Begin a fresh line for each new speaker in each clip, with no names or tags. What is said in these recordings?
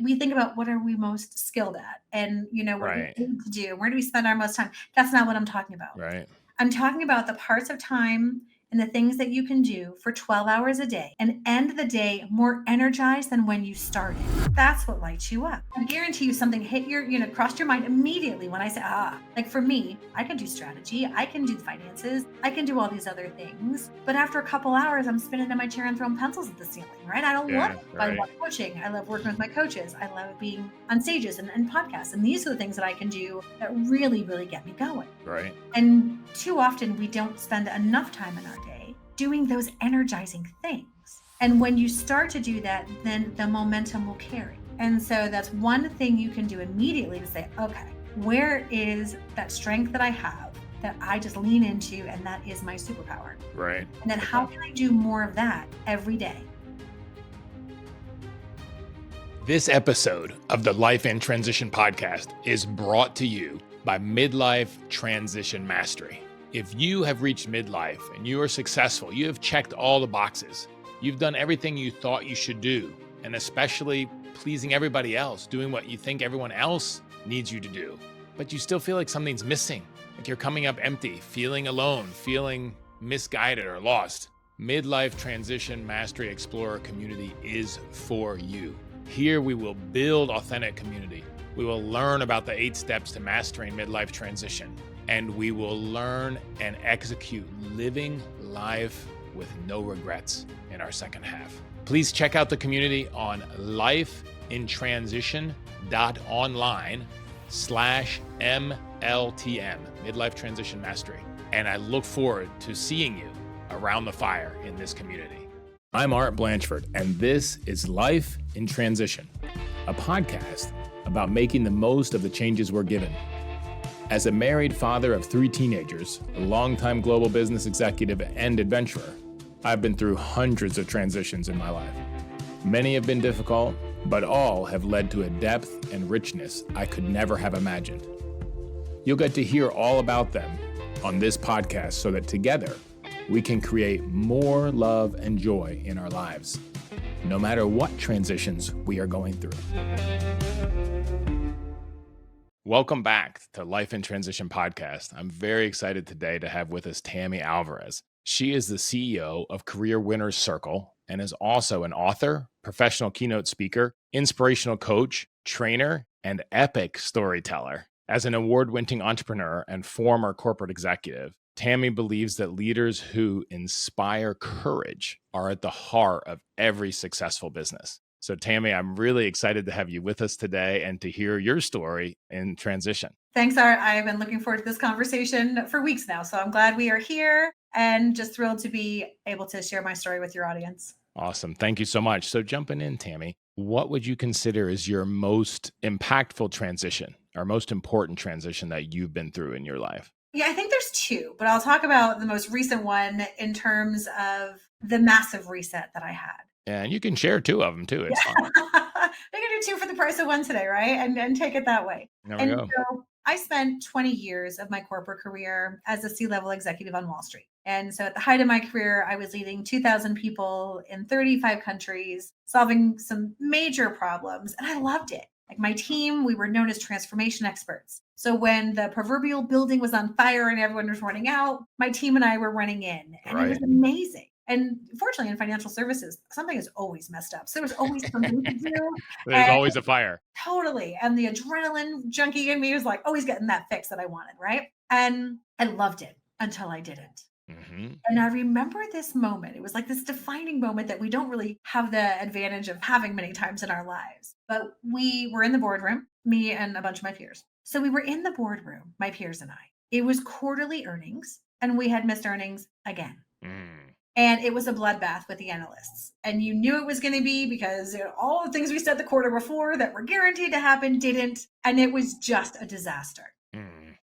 we think about what are we most skilled at and, what we
Right.
need to do. Where do we spend our most time? That's not what I'm talking about.
Right.
I'm talking about the parts of time and the things that you can do for 12 hours a day and end the day more energized than when you started. That's what lights you up. I guarantee you something hit crossed your mind immediately when I say, like for me, I can do strategy, I can do the finances, I can do all these other things. But after a couple hours, I'm spinning in my chair and throwing pencils at the ceiling, right? I don't love
Yeah.
it. I
Right.
love coaching. I love working with my coaches. I love being on stages and podcasts. And these are the things that I can do that really, really get me going.
Right.
And too often we don't spend enough time in our day doing those energizing things. And when you start to do that, then the momentum will carry. And so that's one thing you can do immediately to say, okay, where is that strength that I have that I just lean into, and that is my superpower?
Right.
And then how can I do more of that every day?
This episode of the Life in Transition podcast is brought to you by Midlife Transition Mastery. If you have reached midlife and you are successful, you have checked all the boxes, you've done everything you thought you should do, and especially pleasing everybody else, doing what you think everyone else needs you to do, but you still feel like something's missing, like you're coming up empty, feeling alone, feeling misguided or lost. Midlife Transition Mastery Explorer community is for you. Here we will build authentic community. We will learn about the 8 steps to mastering midlife transition, and we will learn and execute living life with no regrets in our second half. Please check out the community on lifeintransition.online/MLTM, Midlife Transition Mastery. And I look forward to seeing you around the fire in this community. I'm Art Blanchford, and this is Life in Transition, a podcast about making the most of the changes we're given. As a married father of 3 teenagers, a longtime global business executive and adventurer, I've been through hundreds of transitions in my life. Many have been difficult, but all have led to a depth and richness I could never have imagined. You'll get to hear all about them on this podcast so that together we can create more love and joy in our lives, no matter what transitions we are going through. Welcome back to Life in Transition podcast. I'm very excited today to have with us Tammy Alvarez. She is the CEO of Career Winners Circle and is also an author, professional keynote speaker, inspirational coach, trainer, and epic storyteller. As an award-winning entrepreneur and former corporate executive, Tammy believes that leaders who inspire courage are at the heart of every successful business. So Tammy, I'm really excited to have you with us today and to hear your story in transition.
Thanks, Art. I've been looking forward to this conversation for weeks now. So I'm glad we are here and just thrilled to be able to share my story with your audience.
Awesome. Thank you so much. So jumping in, Tammy, what would you consider is your most impactful transition or most important transition that you've been through in your life?
Yeah, I think there's 2, but I'll talk about the most recent one in terms of the massive reset that I had.
And you can share 2 of them too. It's fun.
We can do 2 for the price of 1 today, right? And take it that way.
There we
And
go.
so I spent 20 years of my corporate career as a C-level executive on Wall Street. And so at the height of my career, I was leading 2,000 people in 35 countries, solving some major problems, and I loved it. Like my team, we were known as transformation experts. So when the proverbial building was on fire and everyone was running out, my team and I were running in, and it was amazing. And fortunately, in financial services, something is always messed up. So there's always something to do.
There's always a fire.
Totally. And the adrenaline junkie in me was like always getting that fix that I wanted, right? And I loved it until I didn't.
Mm-hmm.
And I remember this moment. It was like this defining moment that we don't really have the advantage of having many times in our lives. But we were in the boardroom, me and a bunch of my peers. So we were in the boardroom, my peers and I. It was quarterly earnings, and we had missed earnings again. And it was a bloodbath with the analysts. And you knew it was going to be because all the things we said the quarter before that were guaranteed to happen didn't. And it was just a disaster.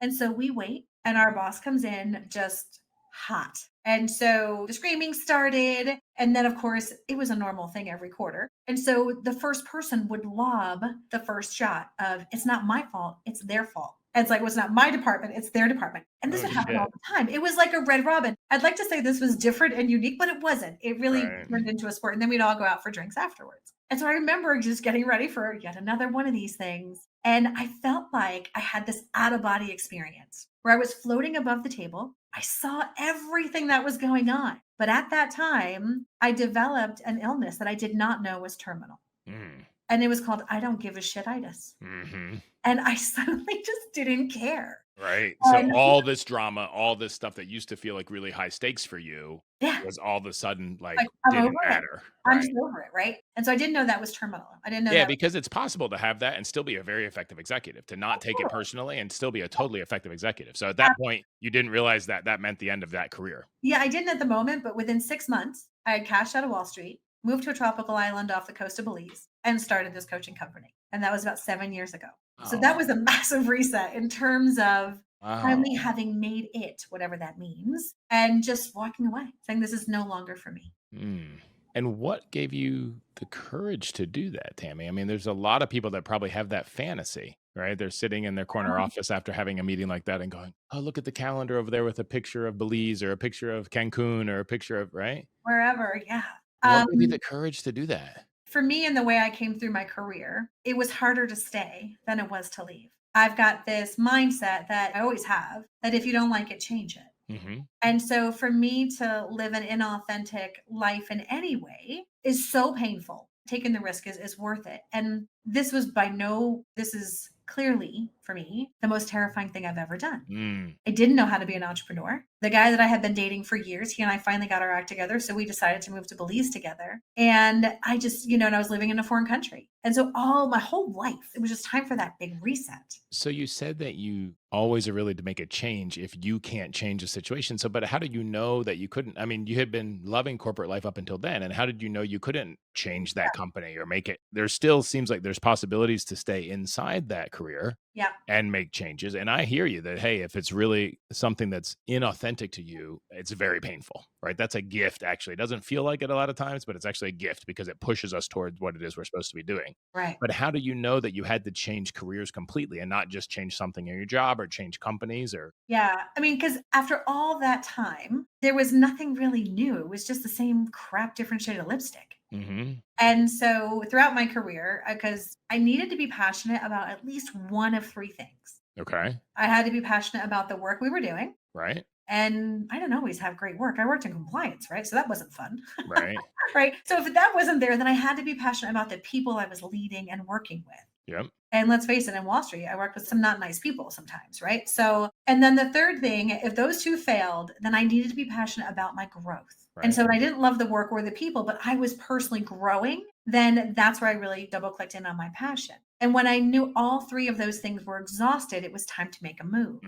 And so we wait, and our boss comes in just hot. And so the screaming started. And then, of course, it was a normal thing every quarter. And so the first person would lob the first shot of, it's not my fault, it's their fault. And it's like, well, it's not my department, it's their department. And this would happen all the time. It was like a red robin. I'd like to say this was different and unique, but it wasn't. It really turned into a sport. And then we'd all go out for drinks afterwards. And so I remember just getting ready for yet another one of these things. And I felt like I had this out of body experience where I was floating above the table. I saw everything that was going on. But at that time, I developed an illness that I did not know was terminal.
Mm.
And it was called I don't give a shititis.
Hmm.
And I suddenly just didn't care.
Right. So
And
all this drama, all this stuff that used to feel like really high stakes for you
yeah,
was all of a sudden like
like I'm over
didn't
it.
matter.
I'm
Right.
just over it, right? And so I didn't know that was terminal. I didn't know
Yeah,
that was
because it's possible to have that and still be a very effective executive, to not take it
totally.
personally and still be a totally effective executive. So at that point, you didn't realize that that meant the end of that career.
Yeah, I didn't at the moment, but within 6 months, I had cashed out of Wall Street, moved to a tropical island off the coast of Belize, and started this coaching company. And that was about 7 years ago. So that
Oh,
was a massive reset in terms of finally
wow.
having made it, whatever that means, and just walking away, saying, "This is no longer for me."
Mm. And what gave you the courage to do that, Tammy? I mean, there's a lot of people that probably have that fantasy, right? They're sitting in their corner
Um,
office after having a meeting like that and going, "Oh, look at the calendar over there with a picture of Belize or a picture of Cancun or a picture of," right?
Wherever, yeah.
What gave you
Um,
the courage to do that?
for me and the way I came through my career, it was harder to stay than it was to leave. I've got this mindset that I always have that if you don't like it, change it.
Hmm.
And so for me to live an inauthentic life in any way is so painful. Taking the risk is worth it. And this is clearly for me the most terrifying thing I've ever done.
Mm.
I didn't know how to be an entrepreneur. The guy that I had been dating for years, he and I finally got our act together. So we decided to move to Belize together. And I just, and I was living in a foreign country. And so all my whole life, it was just time for that big reset.
So you said that you always are really to make a change if you can't change the situation. So, but how did you know that you couldn't? I mean, you had been loving corporate life up until then, and how did you know you couldn't change that company or make it? There still seems like there's possibilities to stay inside that career
Yeah.
and make changes. And I hear you that, hey, if it's really something that's inauthentic to you, it's very painful, right? That's a gift, actually. It doesn't feel like it a lot of times, but it's actually a gift because it pushes us towards what it is we're supposed to be doing.
Right.
But how do you know that you had to change careers completely and not just change something in your job or change companies or
Yeah. I mean, because after all that time, there was nothing really new. It was just the same crap, different shade of lipstick.
Mhm.
And so throughout my career, because I needed to be passionate about at least one of three things.
Okay.
I had to be passionate about the work we were doing.
Right.
And I didn't always have great work. I worked in compliance, right? So that wasn't fun,
Right.
right? So if that wasn't there, then I had to be passionate about the people I was leading and working with.
Yep.
And let's face it, in Wall Street, I worked with some not nice people sometimes, right? So, and then the third thing, if those two failed, then I needed to be passionate about my growth. And
Right.
so when I didn't love the work or the people, but I was personally growing, then that's where I really double clicked in on my passion. And when I knew all three of those things were exhausted, it was time to make a move.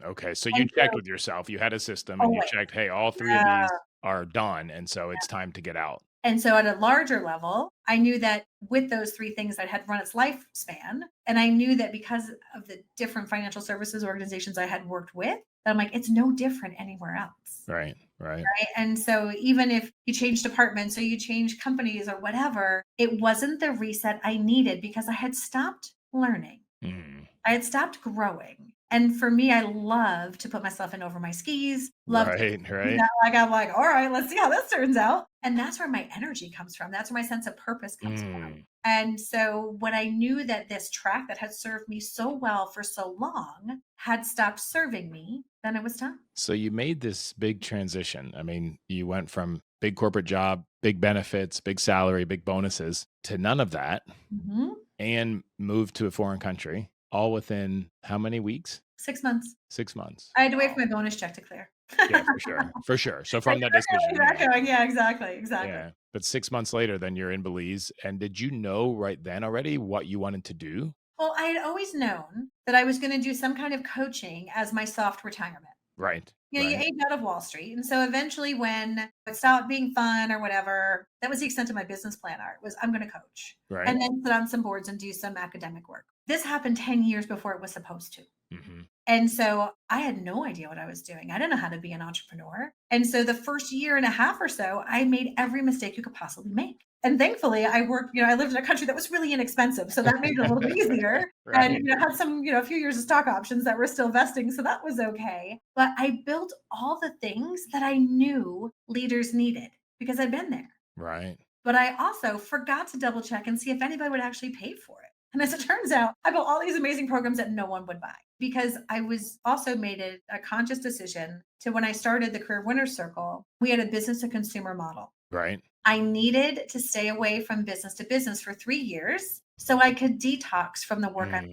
Okay. So you
And
checked
so,
with yourself. You had a system and you
always,
checked, hey, all three of
yeah.
these are done. And so it's time to get out.
And so at a larger level, I knew that with those three things that had run its lifespan, and I knew that because of the different financial services organizations I had worked with, that I'm like, it's no different anywhere else.
Right. Right.
Right. And so even if you change departments or you change companies or whatever, it wasn't the reset I needed because I had stopped learning.
Mm.
I had stopped growing. And for me, I love to put myself in over my skis, love to
Right.
do
Right.
that. Like I'm like, all right, let's see how this turns out. And that's where my energy comes from. That's where my sense of purpose comes from.
Mm.
And so when I knew that this track that had served me so well for so long had stopped serving me, then it was time.
So you made this big transition. I mean, you went from big corporate job, big benefits, big salary, big bonuses to none of that
Mhm.
and moved to a foreign country all within how many weeks?
6 months.
6 months.
I had to wait for
Wow.
my bonus check to clear.
Yeah, for sure. For sure. So
Like,
from that decision, yeah.
yeah, exactly, exactly.
Yeah. But 6 months later, then you're in Belize. And did you know right then already what you wanted to do?
Well, I had always known that I was gonna do some kind of coaching as my soft retirement.
Right.
You
Right.
age out of Wall Street, and so eventually when it stopped being fun or whatever, that was the extent of my business plan art was I'm gonna coach,
Right.
and then sit on some boards and do some academic work. This happened 10 years before it was supposed to.
Hmm.
And so I had no idea what I was doing. I didn't know how to be an entrepreneur. And so the first year and a half or so, I made every mistake you could possibly make. And thankfully, I worked, I lived in a country that was really inexpensive. So that made it a little bit easier. And,
Right.
had some, a few years of stock options that were still vesting. So that was okay. But I built all the things that I knew leaders needed because I'd been there.
Right.
But I also forgot to double check and see if anybody would actually pay for it. And as it turns out, I built all these amazing programs that no one would buy because I was also made a conscious decision to when I started the Career Winners Circle, we had a business to consumer model.
Right.
I needed to stay away from business to business for 3 years so I could detox from the work I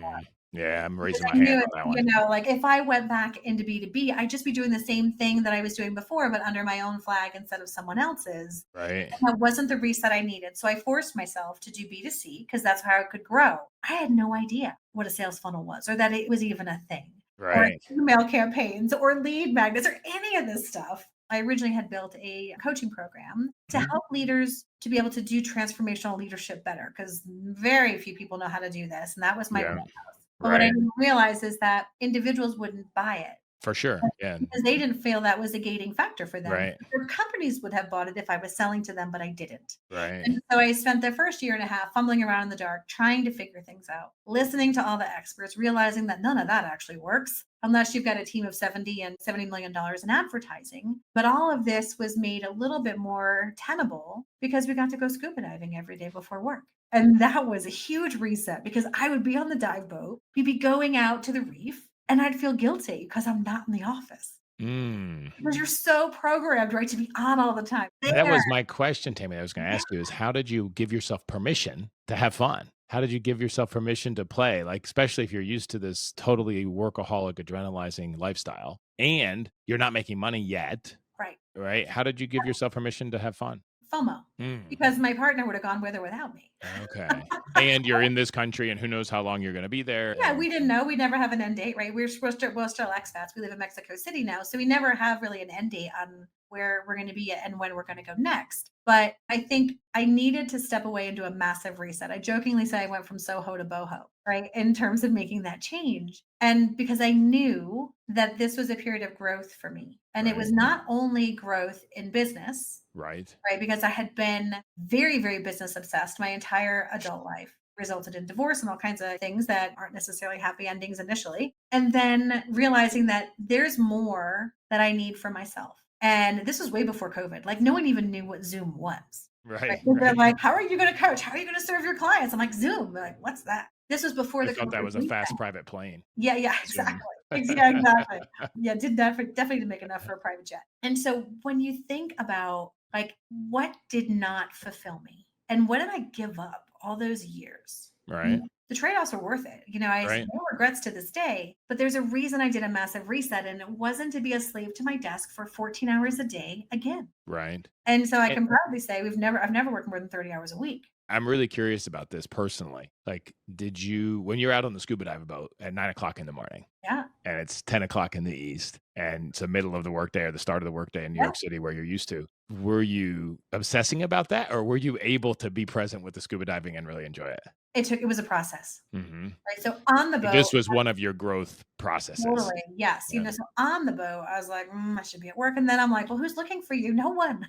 Yeah, I'm
because
raising my
I
hand
knew,
on that one.
like if I went back into B2B, I'd just be doing the same thing that I was doing before, but under my own flag instead of someone else's.
Right.
And that wasn't the reset I needed. So I forced myself to do B2C because that's how I could grow. I had no idea what a sales funnel was or that it was even a thing or
Right.
email campaigns or lead magnets or any of this stuff. I originally had built a coaching program to
Mhm.
help leaders to be able to do transformational leadership better because very few people know how to do this. And that was my
Yeah.
wheelhouse. But what I
Right.
didn't realize is that individuals wouldn't buy it
For sure. Yeah.
because they didn't feel that was a gating factor for them.
Right.
Their companies would have bought it if I was selling to them, but I didn't.
Right.
And so I spent the first year and a half fumbling around in the dark, trying to figure things out, listening to all the experts, realizing that none of that actually works unless you've got a team of 70 and $70 million in advertising. But all of this was made a little bit more tenable because we got to go scuba diving every day before work. And that was a huge reset because I would be on the dive boat, we'd be going out to the reef, and I'd feel guilty because I'm not in the office.
Mm.
Because you're so programmed, right, to be on all the time.
That
There.
was my question, Tammy. I was going to ask you is how did you give yourself permission to have fun? How did you give yourself permission to play? Like, especially if you're used to this totally workaholic, adrenalizing lifestyle and you're not making money yet,
Right.
right? How did you give yourself permission to have fun?
FOMO,
Mm.
because my partner would have gone with or without me.
Okay. And you're in this country and who knows how long you're going to be there.
Yeah,
And
we didn't know. We never have an end date, right? We're still expats. We live in Mexico City now, so we never have really an end date on where we're going to be and when we're going to go next. But I think I needed to step away and do a massive reset. I jokingly say I went from Soho to boho, right? In terms of making that change. And because I knew that this was a period of growth for me. And it
right,
was not only growth in business,
right,
right? Because I had been very, very business obsessed my entire adult life, resulted in divorce and all kinds of things that aren't necessarily happy endings initially. And then realizing that there's more that I need for myself. And this was way before COVID. Like no one even knew what Zoom was. Right?
right,
They're
right.
like, how are you going to coach? How are you going to serve your clients? I'm like, Zoom. They're like, what's that? This was before
I
the
thought that
COVID
was a fast
reset.
private plane.
Yeah, yeah, exactly.
Zoom.
Yeah, exactly. Yeah, definitely didn't make enough for a private jet. And so when you think about like what did not fulfill me and what did I give up all those years?
Right,
The trade-offs are worth it. I have
right,
no regrets to this day, but there's a reason I did a massive reset and it wasn't to be a slave to my desk for 14 hours a day again.
right.
And so I
And
can proudly say I've never worked more than 30 hours a week.
I'm really curious about this personally. Like, did you, when you're out on the scuba dive boat at 9 o'clock in the morning
Yeah.
and it's 10 o'clock in the East and it's the middle of the workday or the start of the workday in New
Yeah.
York City where you're used to, were you obsessing about that or were you able to be present with the scuba diving and really enjoy it?
It was a process.
Hmm.
Right. So on the boat,
This was one of your growth processes.
totally. Yes.
Yeah.
So on the boat, I was like, I should be at work. And then I'm like, well, who's looking for you? No one.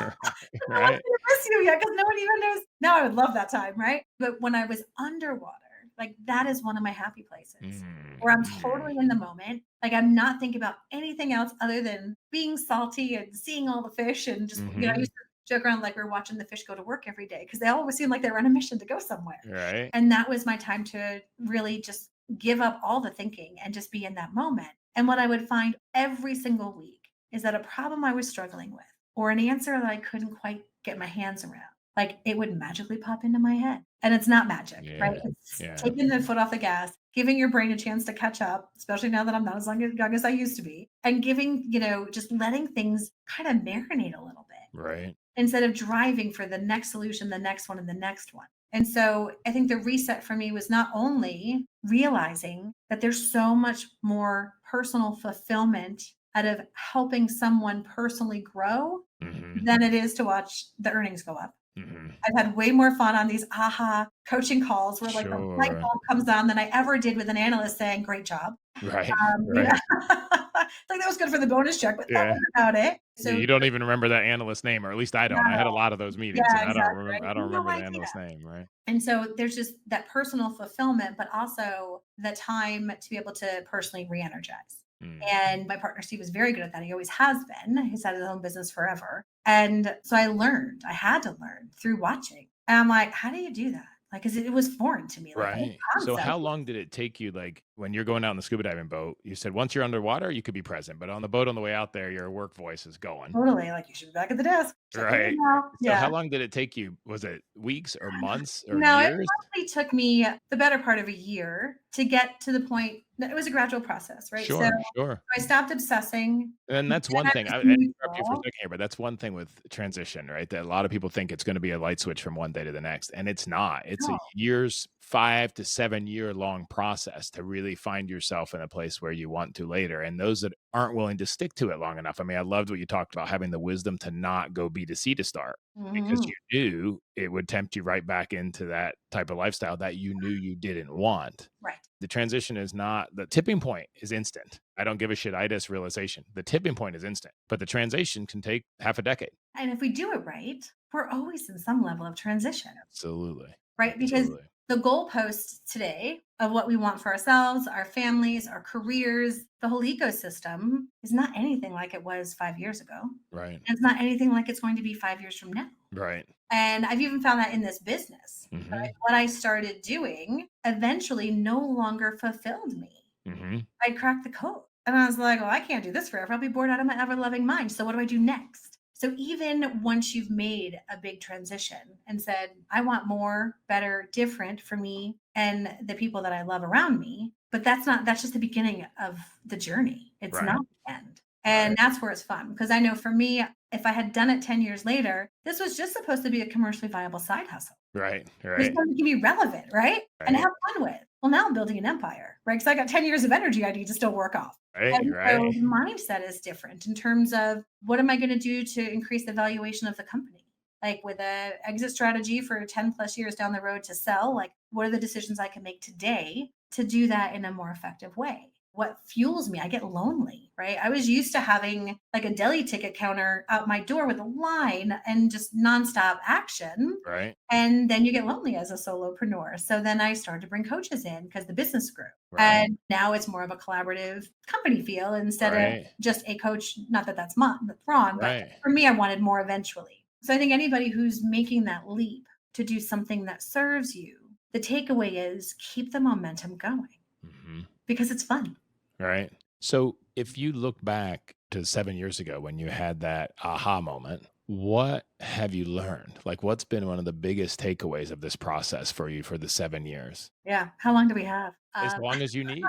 No one's
Right.
gonna miss you yet because no one even knows. Now I would love that time, right? But when I was underwater, like that is one of my happy places where I'm
Mm-hmm.
totally in the moment. Like I'm not thinking about anything else other than being salty and seeing all the fish and just, I
Hmm.
used to joke around like we're watching the fish go to work every day because they always seem like they're on a mission to go somewhere.
Right.
And that was my time to really just give up all the thinking and just be in that moment. And what I would find every single week is that a problem I was struggling with or an answer that I couldn't quite get my hands around, like it would magically pop into my head. And it's not magic, right?
Yeah.
It's
Yeah.
taking the foot off the gas, giving your brain a chance to catch up, especially now that I'm not as young as I used to be, and giving, just letting things kind of marinate a little bit
Right.
instead of driving for the next solution, the next one, and the next one. And so I think the reset for me was not only realizing that there's so much more personal fulfillment out of helping someone personally grow
Hmm.
than it is to watch the earnings go up.
Hmm.
I've had way more fun on these aha coaching calls where like the light
Sure.
bulb comes on than I ever did with an analyst saying, great job.
Right.
You know,
Right.
like that was good for the bonus check, but that
Yeah.
was about it.
Yeah,
So
you don't even remember that analyst name, or at least I don't. I had a
no,
lot of those meetings,
yeah,
and
exactly.
I
Right?
don't
No
remember the
idea.
analyst name, right?
And so there's just that personal fulfillment, but also the time to be able to personally re energize.
Mm.
And my partner, Steve, was very good at that. He always has been. He's had his own business forever. And so I had to learn through watching. And I'm like, how do you do that? Like, cause it was foreign to me. Like the whole
Right. So
concept.
how long did it take you, like, when you're going out in the scuba diving boat, you said once you're underwater, you could be present, but on the boat on the way out there, your work voice is going.
Totally. Like, you should be back at the desk. Check your
Right.
email.
So
Yeah.
how long did it take you? Was it weeks or months or
No, it
years?
probably took me the better part of a year to get to the point that it was a gradual process, right? So
Sure, sure.
I stopped obsessing.
And that's
Then
one
I
thing.
was
I interrupt you for a
neutral.
second here, but that's one thing with transition, right? That a lot of people think it's going to be a light switch from one day to the next, and it's not. It's a
No.
years, 5 to 7 year long process to really find yourself in a place where you want to later. And those that aren't willing to stick to it long enough. I mean, I loved what you talked about having the wisdom to not go B2C to start because
Mhm.
you knew it would tempt you right back into that type of lifestyle that you knew you didn't want.
Right.
The transition is not the tipping point is instant. I don't give a shit itis realization. The tipping point is instant, but the transition can take half a decade.
And if we do it right, we're always in some level of transition,
Absolutely.
right? Because
Absolutely.
the goalposts today of what we want for ourselves, our families, our careers, the whole ecosystem is not anything like it was 5 years ago.
Right.
And it's not anything like it's going to be 5 years from now.
Right.
And I've even found that in this business, right?
Mhm.
What I started doing eventually no longer fulfilled me.
Mhm.
I cracked the code. And I was like, well, I can't do this forever. I'll be bored out of my ever loving mind. So what do I do next? So even once you've made a big transition and said, I want more, better, different for me and the people that I love around me, but that's just the beginning of the journey. It's
Right.
not the end. And
Right.
that's where it's fun because I know for me, if I had done it 10 years later, this was just supposed to be a commercially viable side hustle.
Right.
It was
Right.
supposed to be relevant, right? And
Right.
have fun with. Well, now I'm building an empire, right? Because I got 10 years of energy I need to still work off.
Right.
And so
Right.
the mindset is different in terms of what am I going to do to increase the valuation of the company? Like with a exit strategy for 10 plus years down the road to sell, like what are the decisions I can make today to do that in a more effective way? What fuels me? I get lonely, right? I was used to having like a deli ticket counter out my door with a line and just nonstop action.
Right.
And then you get lonely as a solopreneur. So then I started to bring coaches in because the business grew.
Right.
And now it's more of a collaborative company feel instead of
Right.
just a coach. Not that that's wrong, but
Right.
for me, I wanted more eventually. So I think anybody who's making that leap to do something that serves you, the takeaway is keep the momentum going
Mhm.
because it's fun.
Right. So if you look back to 7 years ago when you had that aha moment, what have you learned? Like, what's been one of the biggest takeaways of this process for you for the 7 years?
Yeah. How long do we have?
As long as you need,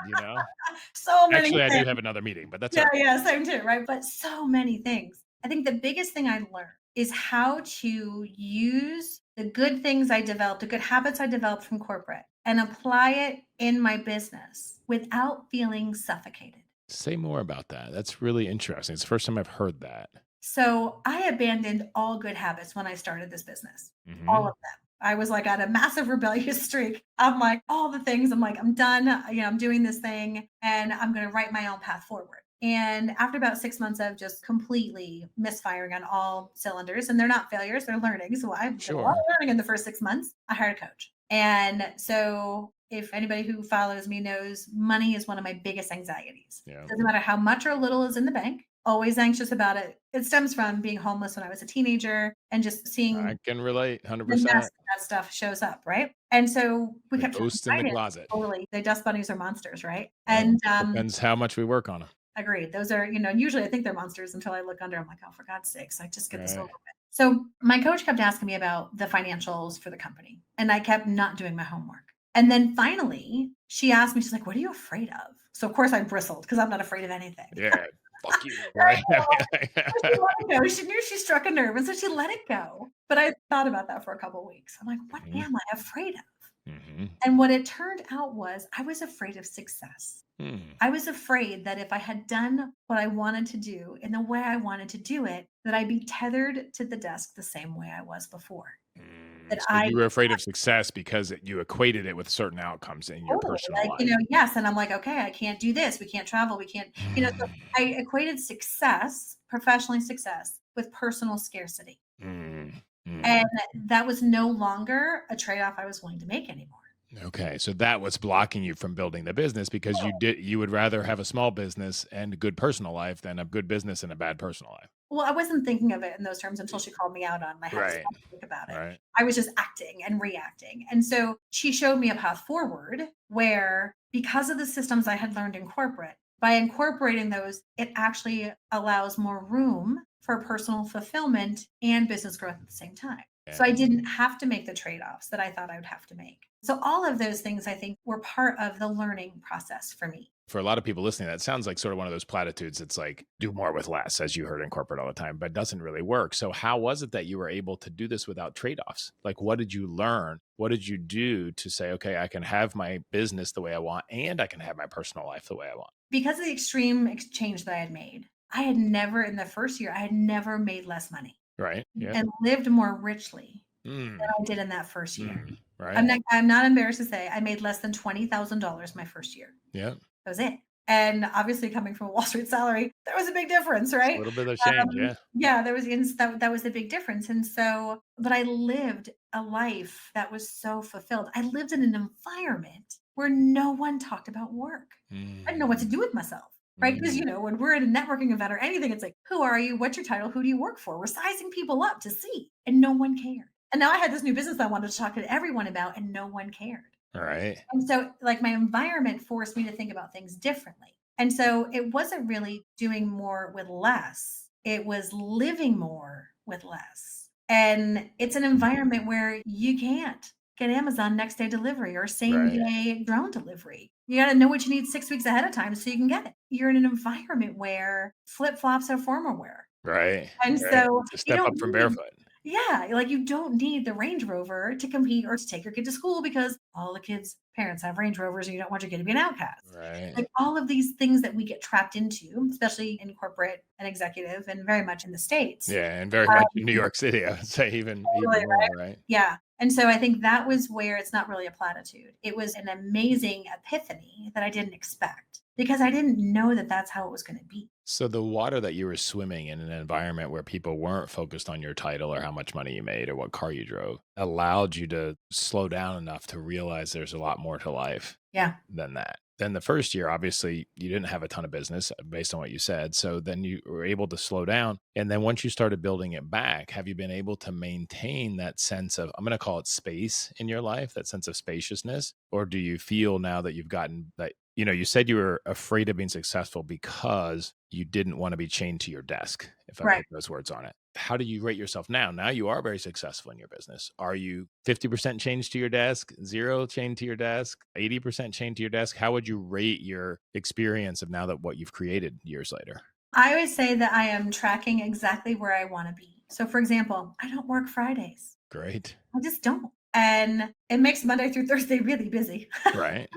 So many
Actually, I do
things.
have another meeting, but that's all
Yeah,
right.
yeah, same too, right? But so many things. I think the biggest thing I learned is how to use the good things I developed, the good habits I developed from corporate, and apply it in my business without feeling suffocated.
Say more about that. That's really interesting. It's the first time I've heard that.
So I abandoned all good habits when I started this business, all
Mhm.
of them. I was like on a massive rebellious streak. I'm like, all the things, I'm like, I'm done. I'm doing this thing and I'm going to write my own path forward. And after about 6 months of just completely misfiring on all cylinders, and they're not failures, they're learning. So I did a lot
Sure.
of learning in the first 6 months. I hired a coach. And so if anybody who follows me knows, money is one of my biggest anxieties.
Yeah.
Doesn't matter how much or little is in the bank, always anxious about it. It stems from being homeless when I was a teenager and just seeing
I can relate
the mess
100%.
that stuff shows up, right? And so we
The
kept talking
ghosts in the
finance.
closet.
Totally. They dust bunnies are monsters, right?
Yep.
And
Depends how much we work on them.
agreed. Those are, usually I think they're monsters until I look under. I'm like, oh, for God's sakes, I just get this over
Right.
with. So my coach kept asking me about the financials for the company, and I kept not doing my homework. And then finally, she asked me, she's like, what are you afraid of? So of course I bristled because I'm not afraid of anything.
Yeah. Fuck you.
Right?
Right.
She let it go. She knew she struck a nerve, and so she let it go. But I thought about that for a couple of weeks. I'm like, what
Mhm.
am I afraid of?
Mhm.
And what it turned out was I was afraid of success.
Hmm.
I was afraid that if I had done what I wanted to do in the way I wanted to do it, that I'd be tethered to the desk the same way I was before. That
So
I
you were afraid of success because you equated it with certain outcomes in your
totally
personal
like,
life.
yes. And I'm like, okay, I can't do this. We can't travel. We can't, so I equated success, professionally success, with personal scarcity.
Mm, mm,
And that was no longer a trade off I was willing to make anymore.
Okay. So that was blocking you from building the business because you would rather have a small business and a good personal life than a good business and a bad personal life.
Well, I wasn't thinking of it in those terms until
Y-
she called me out on it, and I had to
Right.
stop and think about it.
Right.
I was just acting and reacting. And so she showed me a path forward where, because of the systems I had learned in corporate, by incorporating those, it actually allows more room for personal fulfillment and business growth at the same time. So I
And
didn't have to make the trade offs that I thought I would have to make. So all of those things I think were part of the learning process for me.
for a lot of people listening, that sounds like sort of one of those platitudes. It's like do more with less, as you heard in corporate all the time, but it doesn't really work. So, how was it that you were able to do this without trade offs? Like, what did you learn? What did you do to say, okay, I can have my business the way I want and I can have my personal life the way I want?
Because of the extreme exchange that I had made, I had never in the first year, I had never made less money
Right. Yeah.
and lived more richly than
Mm,
I did in that first year.
right.
I'm not embarrassed to say I made less than $20,000 my first year.
Yeah.
That was it. And obviously coming from a Wall Street salary, there was a big difference,
It's a
right?
little bit of change. Yeah.
Yeah, there was that was a big difference. And so, but I lived a life that was so fulfilled. I lived in an environment where no one talked about work. I didn't know what to
Mm,
do with myself. Right. Because,
mm,
when we're at a networking event or anything, it's like, who are you? What's your title? Who do you work for? We're sizing people up to see. And no one cared. And now I had this new business that I wanted to talk to everyone about, and no one cared.
all right.
And so, like, my environment forced me to think about things differently. And so, it wasn't really doing more with less, it was living more with less. And it's an environment where you can't get Amazon next day delivery or same
Right.
day drone delivery. You got to know what you need 6 weeks ahead of time so you can get it. You're in an environment where flip flops are formal wear.
Right.
And
Right.
so,
It's a
you
step
don't
up from
need
barefoot.
yeah, like, you don't need the Range Rover to compete or to take your kid to school because all the kids' parents have Range Rovers and you don't want your kid to be an outcast.
Right.
Like, all of these things that we get trapped into, especially in corporate and executive and very much in the States.
Yeah. And very much in New
Um,
York City, I would say even
Totally,
more.
right?
Right.
Yeah, and so I think that was where it's not really a platitude. It was an amazing epiphany that I didn't expect because I didn't know that that's how it was gonna be.
So the water that you were swimming in an environment where people weren't focused on your title or how much money you made or what car you drove allowed you to slow down enough to realize there's a lot more to life
Yeah.
than that. Then the first year, obviously, you didn't have a ton of business based on what you said. So then you were able to slow down. And then once you started building it back, have you been able to maintain that sense of, I'm going to call it space in your life, that sense of spaciousness? Or do you feel now that you've gotten that, you said you were afraid of being successful because you didn't want to be chained to your desk, if I
Right.
put those words on it. How do you rate yourself now? Now you are very successful in your business. Are you 50% chained to your desk, zero chained to your desk, 80% chained to your desk? How would you rate your experience of now that what you've created years later?
I always say that I am tracking exactly where I wanna be. So, for example, I don't work Fridays.
Great.
I just don't. And it makes Monday through Thursday really busy,
Right.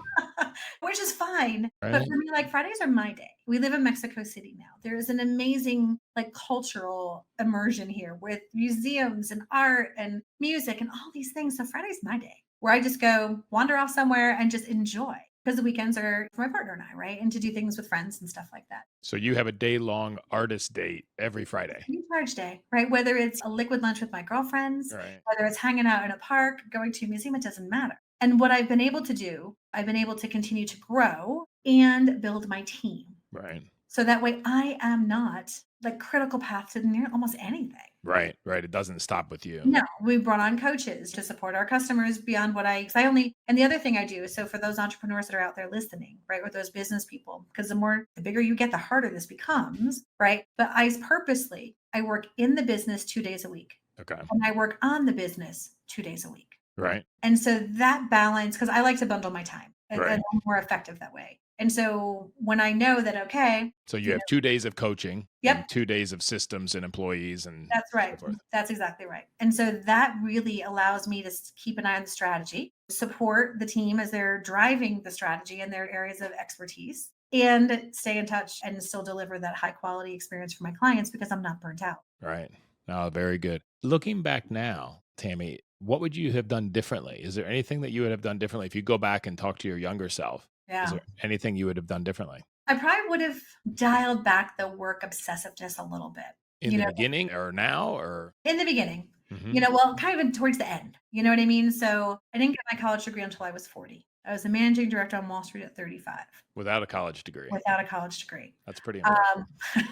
which is fine. But
Right.
for me, like, Fridays are my day. We live in Mexico City now. There is an amazing, like, cultural immersion here with museums and art and music and all these things. So Friday's my day where I just go wander off somewhere and just enjoy because the weekends are for my partner and I, right? And to do things with friends and stuff like that.
So you have a day long artist date every
It's
Friday.
recharge day, right? Whether it's a liquid lunch with my girlfriends,
Right.
whether it's hanging out in a park, going to a museum, it doesn't matter. And what I've been able to do, I've been able to continue to grow and build my team.
Right.
So that way I am not like critical path to near almost anything.
Right. Right. It doesn't stop with you.
No, we brought on coaches to support our customers beyond what I, cause I only, and the other thing I do, so for those entrepreneurs that are out there listening, right, or those business people, because the bigger you get, the harder this becomes, right? But I work in the business 2 days a week
Okay.
and I work on the business 2 days a week.
Right.
And so that balance, because I like to bundle my time and
Right.
I'm more effective that way. And so when I know that, okay,
So you
you
have 2 days of coaching
yep,
and 2 days of systems and employees and
that's
so
right.
forth.
That's exactly right. And so that really allows me to keep an eye on the strategy, support the team as they're driving the strategy in their areas of expertise, and stay in touch and still deliver that high quality experience for my clients because I'm not burnt out.
Right. Oh, very good. Looking back now, Tammy, what would you have done differently? Is there anything that you would have done differently if you go back and talk to your younger self? Is
Yeah.
there anything you would have done differently
I probably would have dialed back the work obsessiveness a little bit.
in
You
the
know,
beginning or now or
in the beginning, Well, kind of towards the end, you know what I mean? So I didn't get my college degree until I was 40. I was a managing director on Wall Street at 35
Without a college degree.
without a college degree.
That's pretty impressive.
Um,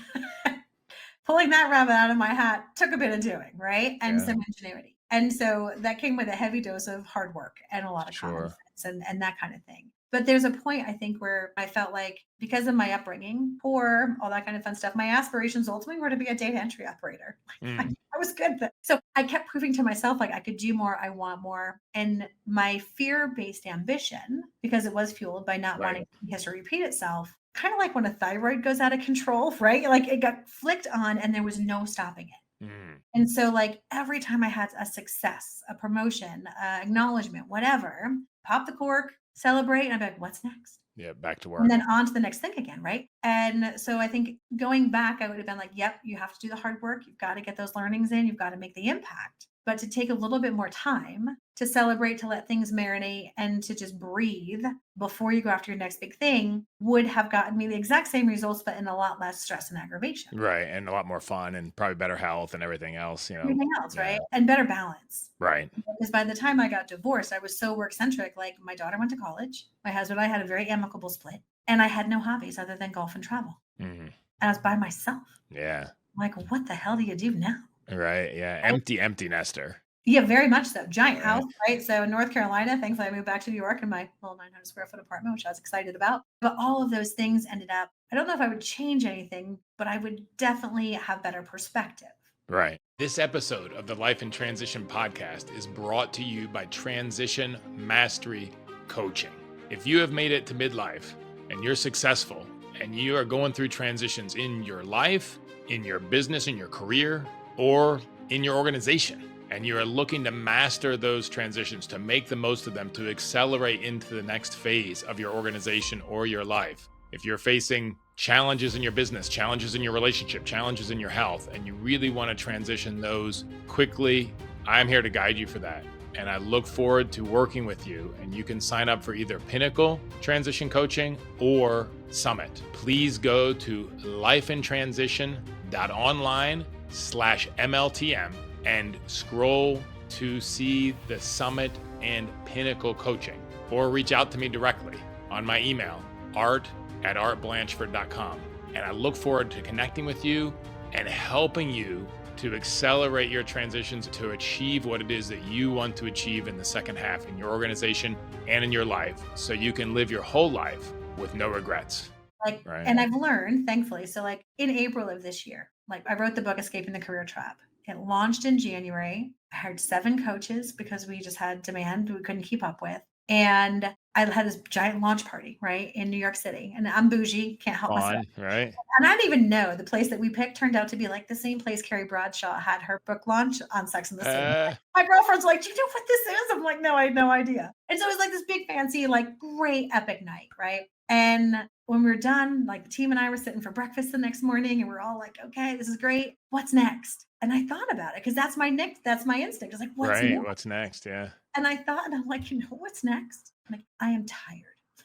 Pulling that rabbit out of my hat took a bit of doing, right? And
Yeah,
some ingenuity. And so that came with a heavy dose of hard work and a lot of common
sure.
sense and that kind of thing. But there's a point I think where I felt like because of my upbringing, poor, all that kind of fun stuff, my aspirations ultimately were to be a data entry operator. I,
Mm,
I was good. So I kept proving to myself like I could do more, I want more. And my fear-based ambition, because it was fueled by not
right.
wanting history to repeat itself, kind of like when a thyroid goes out of control, right? Like it got flicked on and there was no stopping it.
Mm,
And so, like, every time I had a success, a promotion, acknowledgement, whatever, pop the cork, celebrate, and I'm like, what's next?
yeah, back to
And
work.
then on to the next thing again, right? And so I think going back, I would have been like, yep, you have to do the hard work. You've got to get those learnings in. You've got to make the impact. But to take a little bit more time to celebrate, to let things marinate, and to just breathe before you go after your next big thing would have gotten me the exact same results, but in a lot less stress and aggravation.
Right. And a lot more fun and probably better health and everything else.
Everything else,
Yeah.
right? And better balance.
Right.
Because by the time I got divorced, I was so work centric. Like my daughter went to college. My husband and I had a very amicable split. And I had no hobbies other than golf and travel.
Hmm.
And I was by myself.
Yeah.
Like, what the hell do you do now?
Right. Yeah.
Right?
Empty nester.
Yeah, very much so. Giant
Right.
house, right? So North Carolina, thankfully I moved back to New York in my little 900 square foot apartment, which I was excited about. But all of those things ended up, I don't know if I would change anything, but I would definitely have better perspective.
Right. This episode of the Life in Transition podcast is brought to you by Transition Mastery Coaching. If you have made it to midlife and you're successful and you are going through transitions in your life, in your business, in your career, or in your organization, and you are looking to master those transitions, to make the most of them, to accelerate into the next phase of your organization or your life, if you're facing challenges in your business, challenges in your relationship, challenges in your health, and you really want to transition those quickly, I'm here to guide you for that. And I look forward to working with you. And you can sign up for either Pinnacle Transition Coaching or Summit. Please go to lifeintransition.online/MLTM and scroll to see the Summit and Pinnacle Coaching, or reach out to me directly on my email, art@artblanchford.com. And I look forward to connecting with you and helping you to accelerate your transitions to achieve what it is that you want to achieve in the second half in your organization and in your life, so you can live your whole life with no regrets.
Like,
Right.
and I've learned, thankfully. So, like in April of this year, like I wrote the book Escaping the Career Trap. It launched in January. I hired 7 coaches because we just had demand we couldn't keep up with. And I had this giant launch party, right, in New York City. And I'm bougie, can't help myself.
Fun, right?
And I didn't even know the place that we picked turned out to be like the same place Carrie Bradshaw had her book launch on Sex and the City.
Uh,
My girlfriend's like, "Do you know what this is?" I'm like, "No, I had no idea." And so it was like this big, fancy, like great epic night, right? And when we were done, like the team and I were sitting for breakfast the next morning and we're all like, "Okay, this is great. What's next?" And I thought about it because that's my next, that's my instinct. I was like, "What's
right.
next?"
What's next? Yeah.
And I thought, and I'm like, what's next? I'm like, I am tired.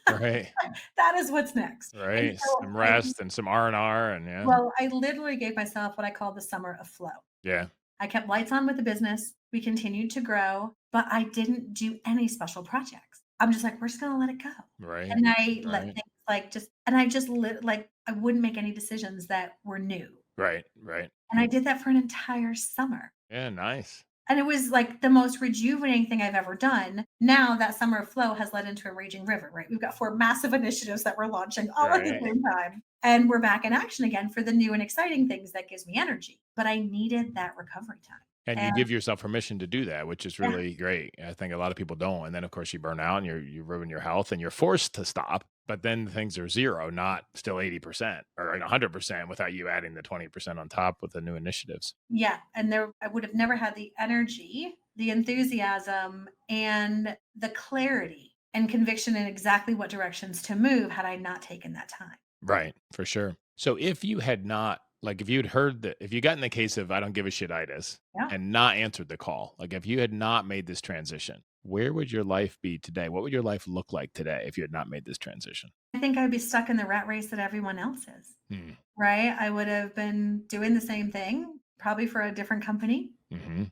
Right.
That is what's next. And
Right.
so
Some rest and some R&R and yeah.
well, I literally gave myself what I call the summer of flow.
Yeah.
I kept lights on with the business. We continued to grow, but I didn't do any special projects. I'm just like, we're just gonna let it go.
Right.
And I let
Right.
things like just, and I just lit like I wouldn't make any decisions that were new.
Right. Right.
And I did that for an entire summer.
Yeah. Nice.
And it was like the most rejuvenating thing I've ever done. Now that summer of flow has led into a raging river, right? We've got 4 massive initiatives that we're launching all at the
Right.
same time. And we're back in action again for the new and exciting things that gives me energy. But I needed that recovery time.
And you
And
give yourself permission to do that, which is
yeah,
really great. I think a lot of people don't. And then of course you burn out and you ruin your health and you're forced to stop. But then things are zero, not still 80% or 100% without you adding the 20% on top with the new initiatives.
yeah. And there I would have never had the energy, the enthusiasm, and the clarity and conviction in exactly what directions to move had I not taken that time.
Right, for sure. So if you had not, like if you'd heard that, if you got in the case of I don't give a shit itis
Yeah.
and not answered the call, like if you had not made this transition, where would your life be today? What would your life look like today if you had not made this transition?
I think I'd be stuck in the rat race that everyone else is.
Hmm.
Right? I would have been doing the same thing, probably for a different company,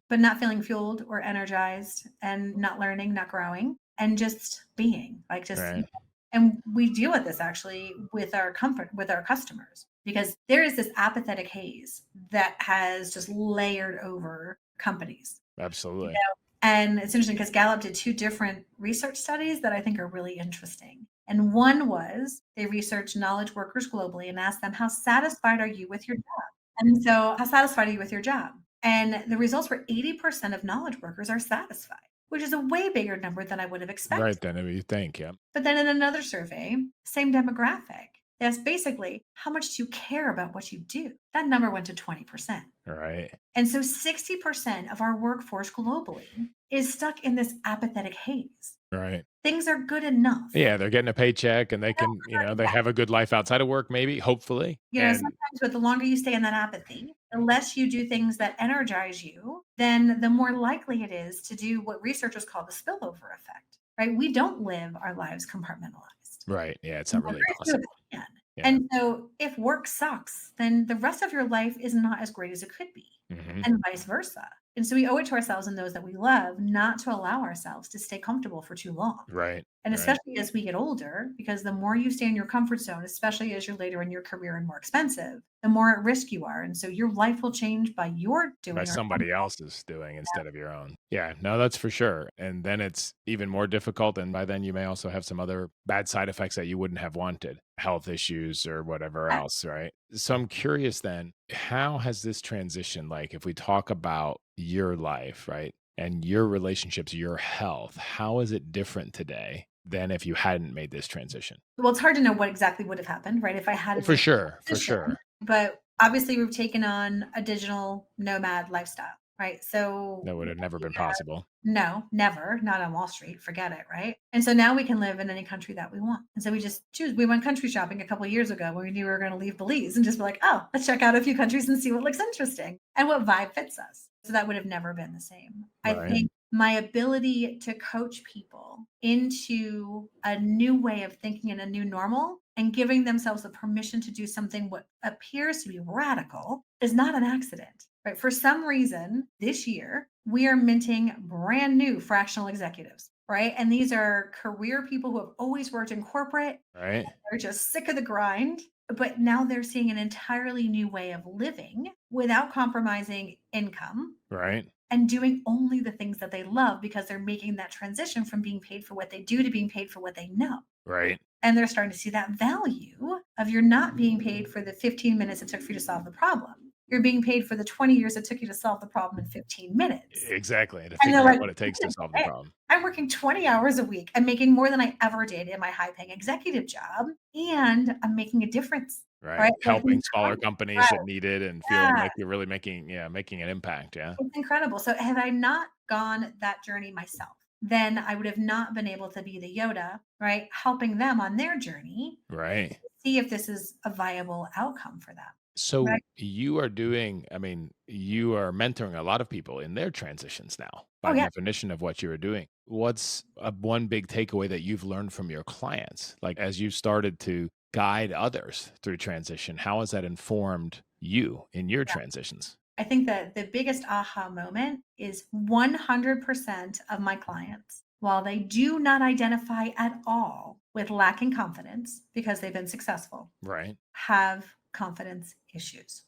but not feeling fueled or energized and not learning, not growing, and just being like just.
Right.
And we deal with this actually with our comfort with our customers because there is this apathetic haze that has just layered over companies.
Absolutely.
And it's interesting because Gallup did two different research studies that I think are really interesting. And one was they researched knowledge workers globally and asked them, how satisfied are you with your job? And so, how satisfied are you with your job? And the results were 80% of knowledge workers are satisfied, which is a way bigger number than I would have expected.
Right then, if you think, yeah.
But then in another survey, same demographic, they asked basically, how much do you care about what you do? That number went to 20%.
Right.
And so 60% of our workforce globally is stuck in this apathetic haze.
Right.
Things are good enough.
Yeah, they're getting a paycheck and they can, they have a good life outside of work, maybe, hopefully. And
Sometimes with the longer you stay in that apathy, the less you do things that energize you, then the more likely it is to do what researchers call the spillover effect, right? We don't live our lives compartmentalized.
right. Yeah, it's
You
not
know,
really
very few of
possible.
us can.
Yeah.
And so if work sucks, then the rest of your life is not as great as it could be,
Hmm.
and vice versa. And so we owe it to ourselves and those that we love not to allow ourselves to stay comfortable for too long.
Right.
And
Right.
especially as we get older, because the more you stay in your comfort zone, especially as you're later in your career and more expensive, the more at risk you are. And so your life will change by your
By
doing or
somebody else's doing instead of your own. Yeah, no, that's for sure. And then it's even more difficult. And by then you may also have some other bad side effects that you wouldn't have wanted, health issues or whatever
yeah.
else. Right. So I'm curious then, how has this transition, like if we talk about your life, right? And your relationships, your health, how is it different today than if you hadn't made this transition?
Well, it's hard to know what exactly would have happened, right? If I hadn't
For
made
sure.
the
For
transition,
sure.
but obviously we've taken on a digital nomad lifestyle, right? So
That would have never
we
been possible.
no, never, not on Wall Street, forget it, right? And so now we can live in any country that we want. And so we just choose. We went country shopping a couple of years ago when we knew we were going to leave Belize and just be like, oh, let's check out a few countries and see what looks interesting and what vibe fits us. So that would have never been the same. I
Right.
think my ability to coach people into a new way of thinking and a new normal and giving themselves the permission to do something what appears to be radical is not an accident, right? For some reason, this year, we are minting brand new fractional executives, right? And these are career people who have always worked in corporate.
Right.
They're just sick of the grind, but now they're seeing an entirely new way of living without compromising income
Right.
and doing only the things that they love because they're making that transition from being paid for what they do to being paid for what they know.
Right.
And they're starting to see that value of you're not being paid for the 15 minutes it took for you to solve the problem. You're being paid for the 20 years it took you to solve the problem in 15 minutes.
Exactly. To
And they're
figure out
like,
what it takes to solve the
"Hey,
problem.
I'm working 20 hours a week. I'm making more than I ever did in my high paying executive job, and I'm making a difference."
Right.
Right? Like,
Helping smaller companies
right.
that need it and feeling
Yeah.
like you're really making, yeah, making an impact. Yeah.
It's incredible. So had I not gone that journey myself, then I would have not been able to be the Yoda, right? Helping them on their journey,
Right.
see if this is a viable outcome for them.
So
Right.
you are doing, I mean, you are mentoring a lot of people in their transitions now
Oh,
by
yeah.
definition of what you are doing. What's one big takeaway that you've learned from your clients? Like as you started to guide others through transition, how has that informed you in your transitions?
I think that the biggest aha moment is 100% of my clients, while they do not identify at all with lacking confidence because they've been successful,
Right.
have confidence issues.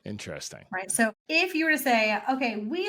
Interesting.
Right. So if you were to say, okay, we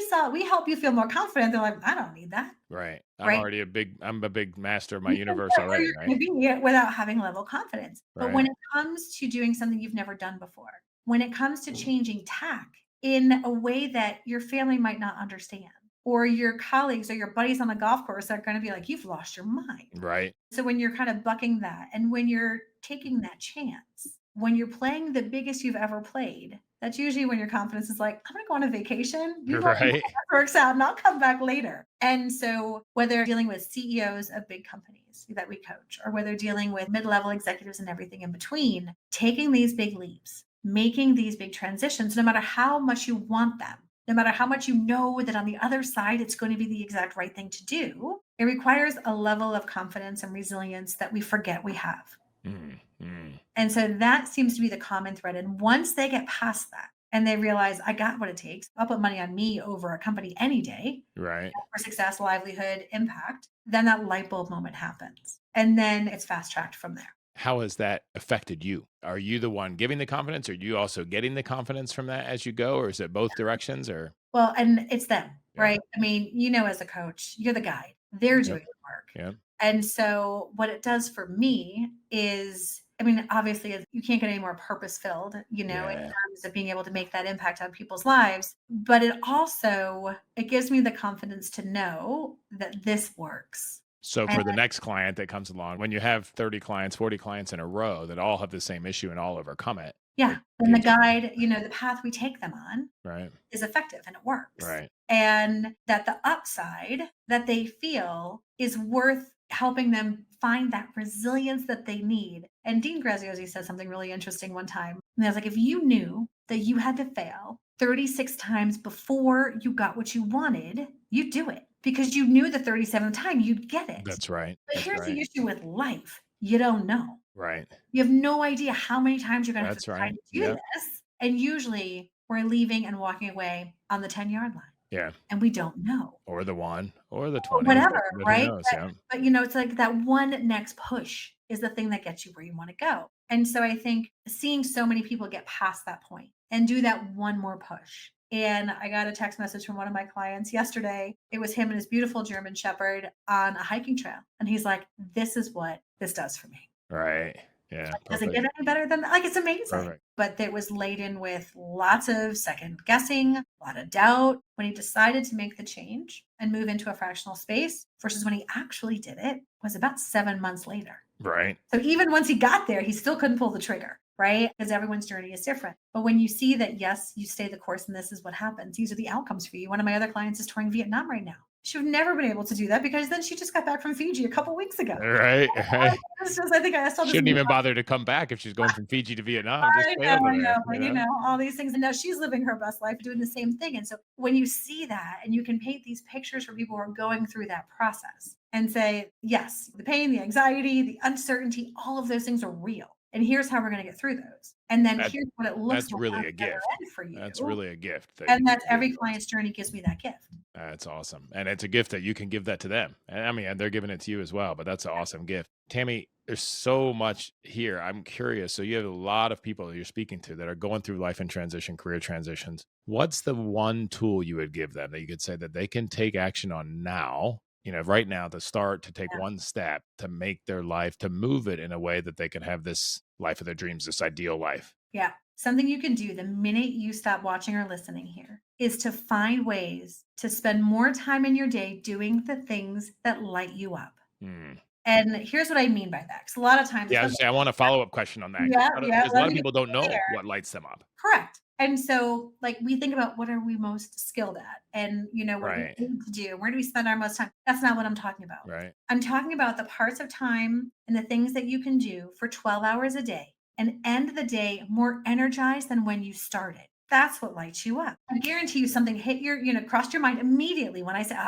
help you feel more confident, they're like, I don't need that.
Right.
Right.
I'm a big master of my
You can
universe
get where
already,
you're
right?
going to be without having level confidence. But
Right.
when it comes to doing something you've never done before, when it comes to changing tack in a way that your family might not understand, or your colleagues or your buddies on the golf course are going to be like, you've lost your mind.
Right.
So when you're kind of bucking that and when you're taking that chance, when you're playing the biggest you've ever played, that's usually when your confidence is like, I'm going to go on a vacation. You let me know
Right.
how that works out and I'll come back later. And so whether dealing with CEOs of big companies that we coach, or whether dealing with mid-level executives and everything in between, taking these big leaps, making these big transitions, no matter how much you want them, no matter how much you know that on the other side it's going to be the exact right thing to do, it requires a level of confidence and resilience that we forget we have.
Mm, mm.
And so that seems to be the common thread. And once they get past that and they realize I got what it takes. I'll put money on me over a company any day
Right.
for success, livelihood, impact. Then that light bulb moment happens. And then it's fast tracked from there.
How has that affected you? Are you the one giving the confidence? Are you also getting the confidence from that as you go? Or is it both directions or
Well, and it's them,
yeah.
right? I mean, as a coach, you're the guide. They're
Yep.
doing the work.
Yep.
And so what it does for me is, I mean, obviously you can't get any more purpose filled, in
Yeah.
terms of being able to make that impact on people's lives. But it gives me the confidence to know that this works.
So
And
for the next client that comes along, when you have 30 clients, 40 clients in a row that all have the same issue and all overcome it,
yeah,
it
and the
gives you
guide,
confidence.
the path we take them on
Right.
is effective and it works.
Right.
And that the upside that they feel is worth helping them find that resilience that they need. And Dean Graziosi said something really interesting one time. And I was like, if you knew that you had to fail 36 times before you got what you wanted, you'd do it because you knew the 37th time you'd get it.
That's right.
But
That's
here's
right.
the issue with life. You don't know.
Right.
You have no idea how many times you're going to have to
That's
try
right.
to do
Yep.
this. And usually we're leaving and walking away on the 10-yard line
Yeah.
and we don't know
Or the one or the
or
20,
whatever,
but who
right?
knows?
But
Yeah.
it's like that one next push is the thing that gets you where you wanna go. And so I think seeing so many people get past that point and do that one more push. And I got a text message from one of my clients yesterday. It was him and his beautiful German Shepherd on a hiking trail. And he's like, "This is what this does for me."
Right. Yeah.
Does it
Perfect.
get any better than that? Like, it's amazing.
Perfect.
But it was laden with lots of second guessing, a lot of doubt when he decided to make the change and move into a fractional space versus when he actually did it was about 7 months later.
Right.
So even once he got there, he still couldn't pull the trigger, right? Because everyone's journey is different. But when you see that, yes, you stay the course and this is what happens, these are the outcomes for you. One of my other clients is touring Vietnam right now. She would never been able to do that because then she just got back from Fiji a couple weeks ago.
Right. Right.
I think I saw this
Shouldn't
meme.
even bother to come back if she's going from Fiji to Vietnam. Just stay over
I know,
there,
but all these things. And now she's living her best life doing the same thing. And so when you see that and you can paint these pictures for people who are going through that process and say, yes, the pain, the anxiety, the uncertainty, all of those things are real. And here's how we're going to get through those. And then
That
here's what it looks
that's
like on
really a
the other
gift.
end for
That's
you.
really a gift that you
And
get
that's
to give
every
folks.
client's journey gives me that gift.
That's awesome. And it's a gift that you can give that to them. And I mean, and they're giving it to you as well, but that's an awesome gift. Tammy, there's so much here. I'm curious. So you have a lot of people that you're speaking to that are going through life in transition, career transitions. What's the one tool you would give them that you could say that they can take action on now, right now to start to take
Yeah.
one step to make their life, to move it in a way that they can have this life of their dreams, this ideal life?
Yeah. Something you can do the minute you stop watching or listening here is to find ways to spend more time in your day doing the things that light you up.
Hmm.
And here's what I mean by that. Because a lot of times,
Yeah, I was
especially,
gonna say, I want a follow-up question on that
yeah, yeah,
because a
let
lot of
me
people don't
get
know
there.
what lights them up.
Correct. And so, like, we think about what are we most skilled at, and what do we
Right.
need to do? Where do we spend our most time? That's not what I'm talking about.
Right.
I'm talking about the parts of time and the things that you can do for 12 hours a day and end the day more energized than when you started. That's what lights you up. I guarantee you something hit crossed your mind immediately when I said,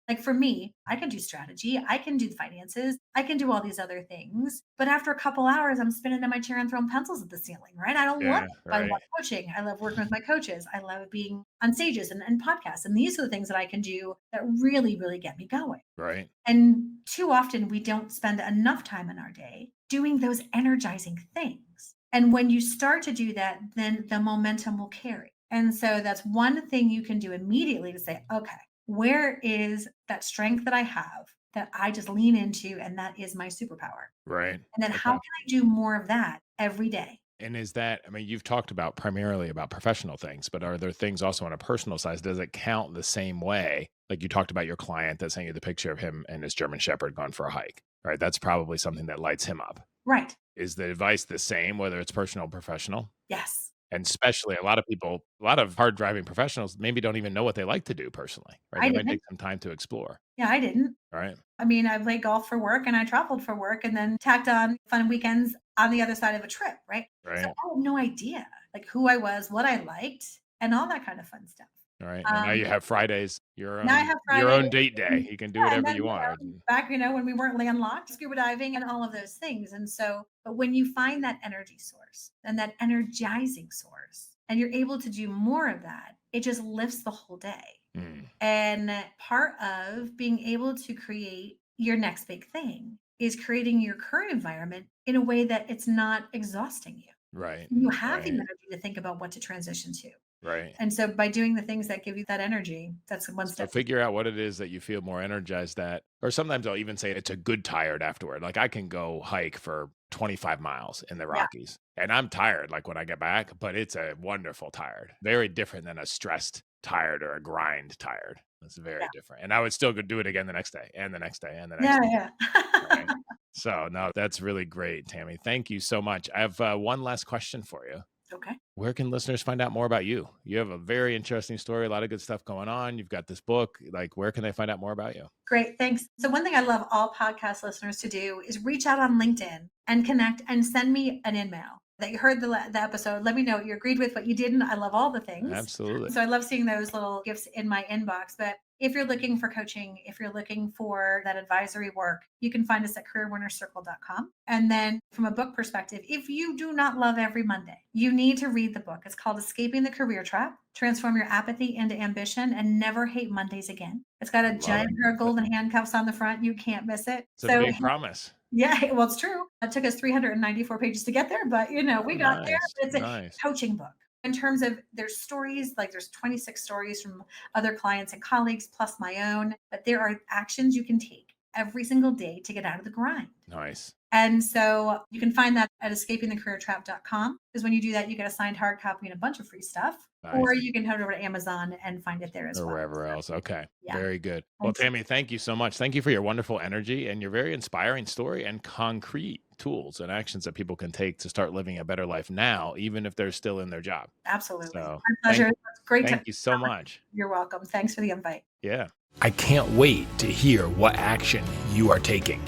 like for me, I can do strategy, I can do the finances, I can do all these other things. But after a couple hours, I'm spinning in my chair and throwing pencils at the ceiling, right? I don't love
Yeah.
it. I love
Right.
coaching. I love working with my coaches. I love being on stages and podcasts. And these are the things that I can do that really, really get me going.
Right.
And too often we don't spend enough time in our day doing those energizing things. And when you start to do that, then the momentum will carry. And so that's one thing you can do immediately to say, okay, where is that strength that I have that I just lean into? And that is my superpower.
Right.
And then how
Okay.
can I do more of that every day?
And is that, I mean, you've talked about primarily about professional things, but are there things also on a personal side? Does it count the same way? Like you talked about your client that sent you the picture of him and his German Shepherd gone for a hike, right? That's probably something that lights him up.
Right.
Is the advice the same, whether it's personal or professional?
Yes.
And especially a lot of people, a lot of hard driving professionals maybe don't even know what they like to do personally, right?
I
They might
didn't.
take some time to explore,
Yeah, I didn't.
right?
I mean, I played golf for work and I traveled for work and then tacked on fun weekends on the other side of a trip, right? So
Right.
I had no idea like who I was, what I liked, and all that kind of fun stuff.
Right. And now you
Um,
have Fridays, your
Now I
own
have
your
Fridays,
own date day.
and
You can do
yeah, and
whatever
then,
you want.
back, when we weren't landlocked, scuba diving and all of those things. And so, but when you find that energy source and that energizing source, and you're able to do more of that, it just lifts the whole day.
Mm,
And part of being able to create your next big thing is creating your current environment in a way that it's not exhausting you.
right.
You have the
Right.
energy to think about what to transition to.
Right.
And so by doing the things that give you that energy, that's one
So
step.
figure out what it is that you feel more energized at. Or sometimes I'll even say it's a good tired afterward. Like I can go hike for 25 miles in the
Yeah.
Rockies and I'm tired like when I get back, but it's a wonderful tired. Very different than a stressed tired or a grind tired. It's very
Yeah.
different. And I would still go do it again the next day and the next day and the next
Yeah.
day.
Yeah.
Right. So no, that's really great, Tammy. Thank you so much. I have one last question for you.
Okay.
Where can listeners find out more about you? You have a very interesting story, a lot of good stuff going on. You've got this book. Like, where can they find out more about you?
Great. Thanks. So, one thing I love all podcast listeners to do is reach out on LinkedIn and connect and send me an email that you heard the episode. Let me know what you agreed with, what you didn't. I love all the things.
Absolutely.
So, I love seeing those little gifts in my inbox. But if you're looking for coaching, if you're looking for that advisory work, you can find us at careerwinnercircle.com. And then from a book perspective, if you do not love Every Monday, you need to read the book. It's called Escaping the Career Trap, Transform Your Apathy into Ambition, and Never Hate Mondays Again. It's got a
Love
giant
it.
pair of golden handcuffs on the front. You can't miss it.
It's a big promise.
Yeah, well, it's true. It took us 394 pages to get there, but we
Oh,
got there.
nice.
It's a
Nice.
coaching book. In terms of there's stories, like there's 26 stories from other clients and colleagues, plus my own, but there are actions you can take every single day to get out of the grind.
Nice.
And so you can find that at escapingthecareertrap.com, because when you do that, you get a signed hard copy and a bunch of free stuff.
Nice.
Or you can head over to Amazon and find it there as
Or
well.
wherever else. Okay.
Yeah.
Very good. Well,
Thanks.
Tammy, thank you so much. Thank you for your wonderful energy and your very inspiring story and concrete tools and actions that people can take to start living a better life now, even if they're still in their job.
Absolutely.
So,
My pleasure. It's great
Thank
to
you so much.
You're welcome. Thanks for the invite.
Yeah. I can't wait to hear what action you are taking.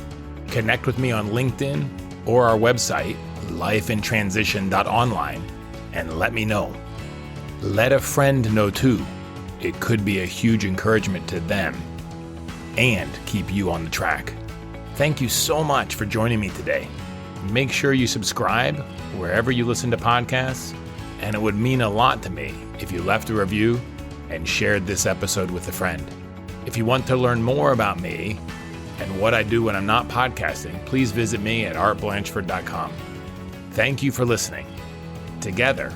Connect with me on LinkedIn or our website, lifeintransition.online, and let me know. Let a friend know too. It could be a huge encouragement to them and keep you on the track. Thank you so much for joining me today. Make sure you subscribe wherever you listen to podcasts, and it would mean a lot to me if you left a review and shared this episode with a friend. If you want to learn more about me and what I do when I'm not podcasting, please visit me at artblanchford.com. Thank you for listening. Together,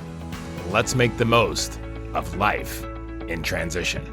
let's make the most of life in transition.